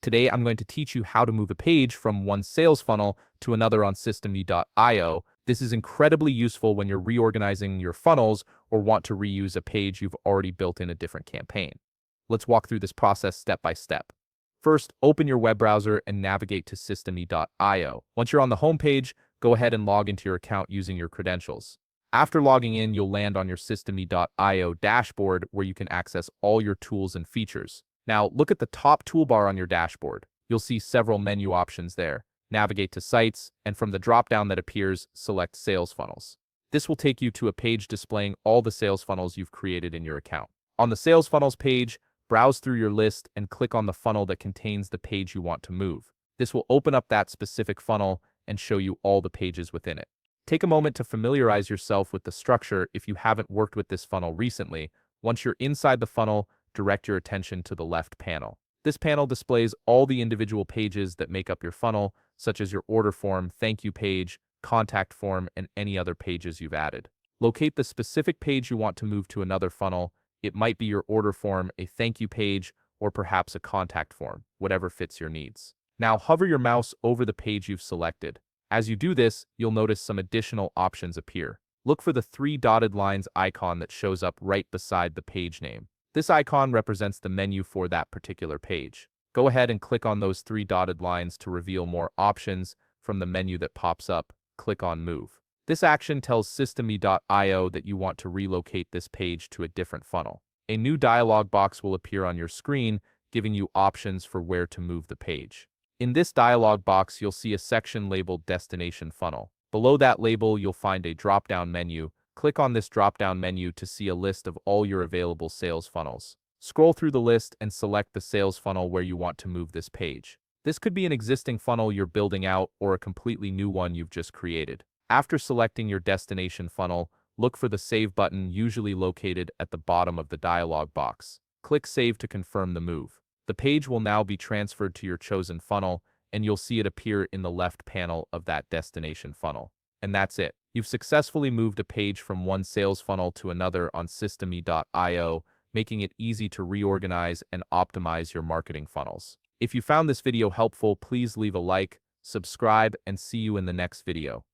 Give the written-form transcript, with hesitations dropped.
Today, I'm going to teach you how to move a page from one sales funnel to another on system.io. This is incredibly useful when you're reorganizing your funnels or want to reuse a page you've already built in a different campaign. Let's walk through this process step by step. First, open your web browser and navigate to system.io. Once you're on the home page, go ahead and log into your account using your credentials. After logging in, you'll land on your system.io dashboard where you can access all your tools and features. Now, look at the top toolbar on your dashboard. You'll see several menu options there. Navigate to Sites, and from the drop-down that appears, select Sales Funnels. This will take you to a page displaying all the sales funnels you've created in your account. On the Sales Funnels page, browse through your list and click on the funnel that contains the page you want to move. This will open up that specific funnel and show you all the pages within it. Take a moment to familiarize yourself with the structure if you haven't worked with this funnel recently. Once you're inside the funnel, direct your attention to the left panel. This panel displays all the individual pages that make up your funnel, such as your order form, thank you page, contact form, and any other pages you've added. Locate the specific page you want to move to another funnel. It might be your order form, a thank you page, or perhaps a contact form, whatever fits your needs. Now hover your mouse over the page you've selected. As you do this, you'll notice some additional options appear. Look for the 3 dotted lines icon that shows up right beside the page name. This icon represents the menu for that particular page. Go ahead and click on those 3 dotted lines to reveal more options from the menu that pops up. Click on Move. This action tells system.io that you want to relocate this page to a different funnel. A new dialog box will appear on your screen, giving you options for where to move the page. In this dialog box, you'll see a section labeled Destination Funnel. Below that label, you'll find a drop-down menu. Click on this drop-down menu to see a list of all your available sales funnels. Scroll through the list and select the sales funnel where you want to move this page. This could be an existing funnel you're building out or a completely new one you've just created. After selecting your destination funnel, look for the Save button, usually located at the bottom of the dialog box. Click Save to confirm the move. The page will now be transferred to your chosen funnel, and you'll see it appear in the left panel of that destination funnel. And that's it. You've successfully moved a page from one sales funnel to another on system.io, making it easy to reorganize and optimize your marketing funnels. If you found this video helpful, please leave a like, subscribe, and see you in the next video.